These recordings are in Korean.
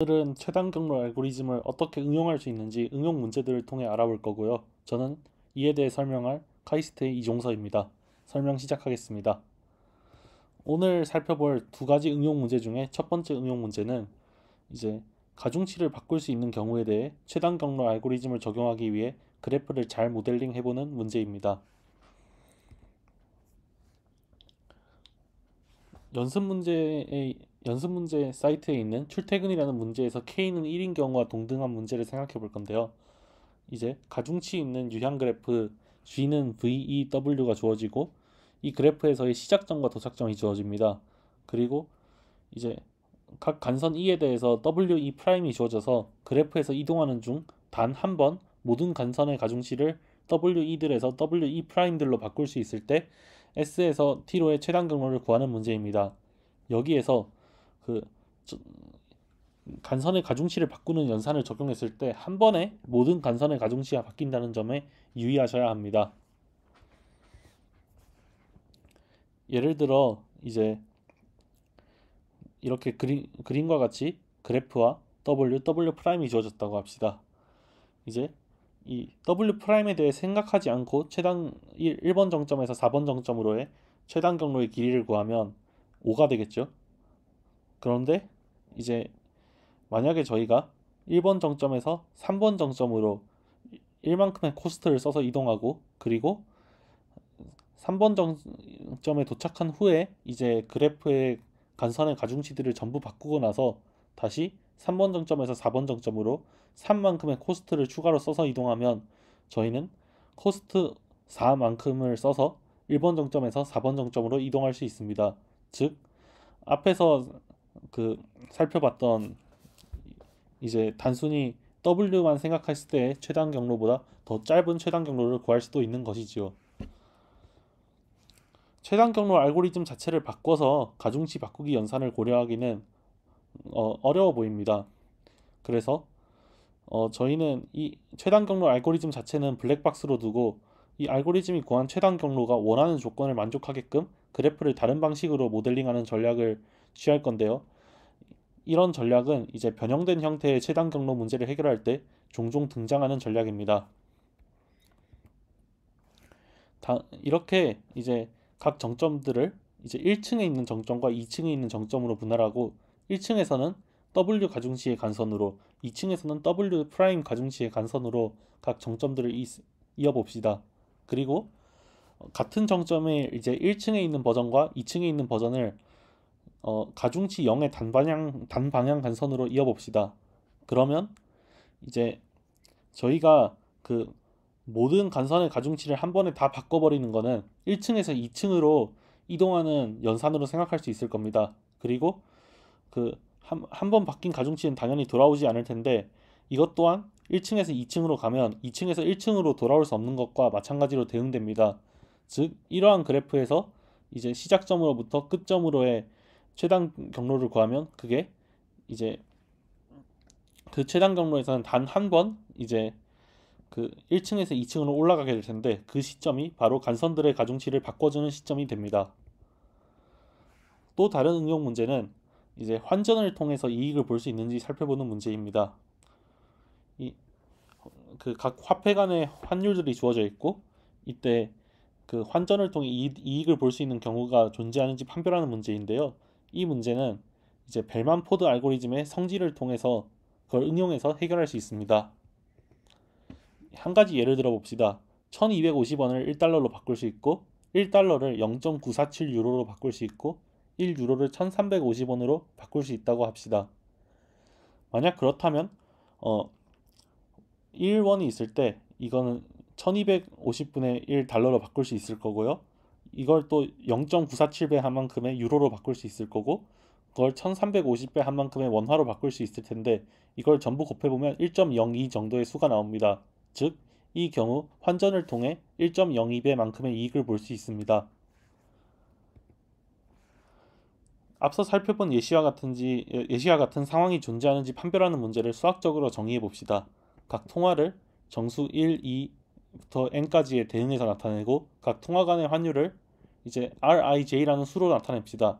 오늘은 최단 경로 알고리즘을 어떻게 응용할 수 있는지 응용 문제들을 통해 알아볼 거고요. 저는 이에 대해 설명할 카이스트의 이종서입니다. 설명 시작하겠습니다. 오늘 살펴볼 두 가지 응용 문제 중에 첫 번째 응용 문제는 이제 가중치를 바꿀 수 있는 경우에 대해 최단 경로 알고리즘을 적용하기 위해 그래프를 잘 모델링 해보는 문제입니다. 연습 문제 사이트에 있는 출퇴근이라는 문제에서 K는 1인 경우와 동등한 문제를 생각해 볼 건데요. 이제 가중치 있는 유형 그래프 G는 VEW가 주어지고 이 그래프에서의 시작점과 도착점이 주어집니다. 그리고 이제 각 간선 E에 대해서 WE 프라임이 주어져서 그래프에서 이동하는 중 단 한 번 모든 간선의 가중치를 WE들에서 WE 프라임들로 바꿀 수 있을 때 S에서 T로의 최단 경로를 구하는 문제입니다. 여기에서 그 간선의 가중치를 바꾸는 연산을 적용했을 때 한 번에 모든 간선의 가중치가 바뀐다는 점에 유의하셔야 합니다. 예를 들어 이제 이렇게 그림과 같이 그래프와 W 프라임이 주어졌다고 합시다. 이제 이 W 프라임에 대해 생각하지 않고 최단 1번 정점에서 4번 정점으로의 최단 경로의 길이를 구하면 5가 되겠죠. 그런데 이제 만약에 저희가 1번 정점에서 3번 정점으로 1만큼의 코스트를 써서 이동하고 그리고 3번 정점에 도착한 후에 이제 그래프의 간선의 가중치들을 전부 바꾸고 나서 다시 3번 정점에서 4번 정점으로 3만큼의 코스트를 추가로 써서 이동하면 저희는 코스트 4만큼을 써서 1번 정점에서 4번 정점으로 이동할 수 있습니다. 즉 앞에서 살펴봤던 이제 단순히 W만 생각했을 때 최단 경로보다 더 짧은 최단 경로를 구할 수도 있는 것이지요. 최단 경로 알고리즘 자체를 바꿔서 가중치 바꾸기 연산을 고려하기는 어려워 보입니다. 그래서 저희는 이 최단 경로 알고리즘 자체는 블랙박스로 두고 이 알고리즘이 구한 최단 경로가 원하는 조건을 만족하게끔 그래프를 다른 방식으로 모델링하는 전략을 취할 건데요. 이런 전략은 이제 변형된 형태의 최단 경로 문제를 해결할 때 종종 등장하는 전략입니다. 이렇게 이제 각 정점들을 이제 1층에 있는 정점과 2층에 있는 정점으로 분할하고 1층에서는 W 가중치의 간선으로 2층에서는 W 프라임 가중치의 간선으로 각 정점들을 이어봅시다. 그리고 같은 정점에 이제 1층에 있는 버전과 2층에 있는 버전을 가중치 0의 단방향 간선으로 이어봅시다. 그러면 이제 저희가 그 모든 간선의 가중치를 한 번에 다 바꿔버리는 거는 1층에서 2층으로 이동하는 연산으로 생각할 수 있을 겁니다. 그리고 한 번 바뀐 가중치는 당연히 돌아오지 않을 텐데 이것 또한 1층에서 2층으로 가면 2층에서 1층으로 돌아올 수 없는 것과 마찬가지로 대응됩니다. 즉 이러한 그래프에서 이제 시작점으로부터 끝점으로의 최단 경로를 구하면 그게 이제 그 최단 경로에서는 단 한 번 이제 1층에서 2층으로 올라가게 될 텐데 그 시점이 바로 간선들의 가중치를 바꿔주는 시점이 됩니다. 또 다른 응용 문제는 이제 환전을 통해서 이익을 볼 수 있는지 살펴보는 문제입니다. 이 각 화폐 간의 환율들이 주어져 있고 이때 환전을 통해 이익을 볼 수 있는 경우가 존재하는지 판별하는 문제인데요. 이 문제는 이제 벨만 포드 알고리즘의 성질을 통해서 그걸 응용해서 해결할 수 있습니다. 한 가지 예를 들어 봅시다. 1250원을 1달러로 바꿀 수 있고 1달러를 0.947 유로로 바꿀 수 있고 1 유로를 1350원으로 바꿀 수 있다고 합시다. 만약 그렇다면 1원이 있을 때 이거는 1250분의 1달러로 바꿀 수 있을 거고요. 이걸 또 0.947배 한 만큼의 유로로 바꿀 수 있을 거고 그걸 1350배 한 만큼의 원화로 바꿀 수 있을 텐데 이걸 전부 곱해보면 1.02 정도의 수가 나옵니다. 즉, 이 경우 환전을 통해 1.02배만큼의 이익을 볼 수 있습니다. 앞서 살펴본 예시와 같은 상황이 존재하는지 판별하는 문제를 수학적으로 정의해 봅시다. 각 통화를 정수 1, 2부터 n까지의 대응해서 나타내고 각 통화 간의 환율을 이제 RIJ라는 수로 나타냅시다.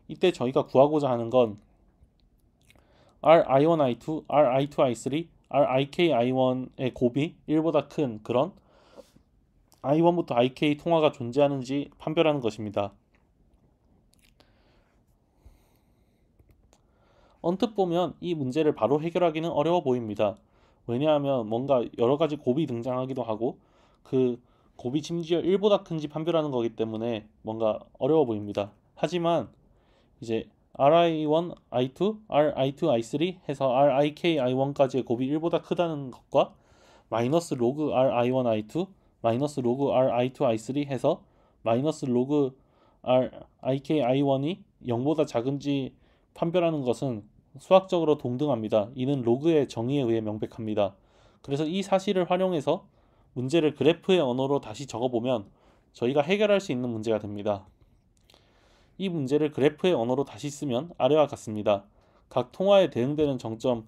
이때 저희가 구하고자 하는 건 Ri1, i2, Ri2, i3, Rik, i1의 곱이 1보다 큰 그런 i1부터 ik 통화가 존재하는지 판별하는 것입니다. 언뜻 보면 이 문제를 바로 해결하기는 어려워 보입니다. 왜냐하면 뭔가 여러 가지 곱이 등장하기도 하고 그 곱이 심지어 1보다 큰지 판별하는 거기 때문에 뭔가 어려워 보입니다. 하지만 이제 RI1, I2, RI2, I3 해서 RIK, I1까지의 곱이 1보다 크다는 것과 마이너스 로그 RI1, I2, 마이너스 로그 RI2, I3 해서 마이너스 로그 RIK, I1이 0보다 작은지 판별하는 것은 수학적으로 동등합니다. 이는 로그의 정의에 의해 명백합니다. 그래서 이 사실을 활용해서 문제를 그래프의 언어로 다시 적어보면 저희가 해결할 수 있는 문제가 됩니다. 이 문제를 그래프의 언어로 다시 쓰면 아래와 같습니다. 각 통화에 대응되는 정점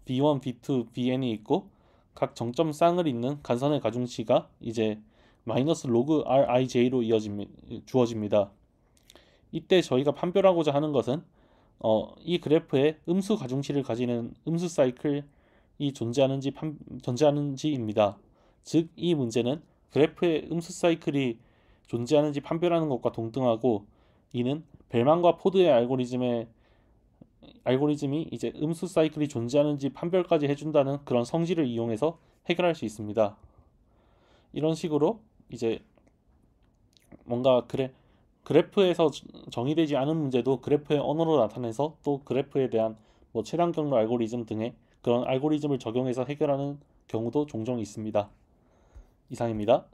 B1, B2, Bn이 있고 각 정점 쌍을 잇는 간선의 가중치가 이제 마이너스 로그 Rij로 주어집니다. 이때 저희가 판별하고자 하는 것은 이 그래프에 음수 가중치를 가지는 음수 사이클이 존재하는지입니다. 즉, 이 문제는 그래프에 음수 사이클이 존재하는지 판별하는 것과 동등하고 이는 벨만과 포드의 알고리즘이 이제 음수 사이클이 존재하는지 판별까지 해준다는 그런 성질을 이용해서 해결할 수 있습니다. 이런 식으로 이제 뭔가 그래프에서 정의되지 않은 문제도 그래프의 언어로 나타내서 또 그래프에 대한 뭐 최단 경로 알고리즘 등의 그런 알고리즘을 적용해서 해결하는 경우도 종종 있습니다. 이상입니다.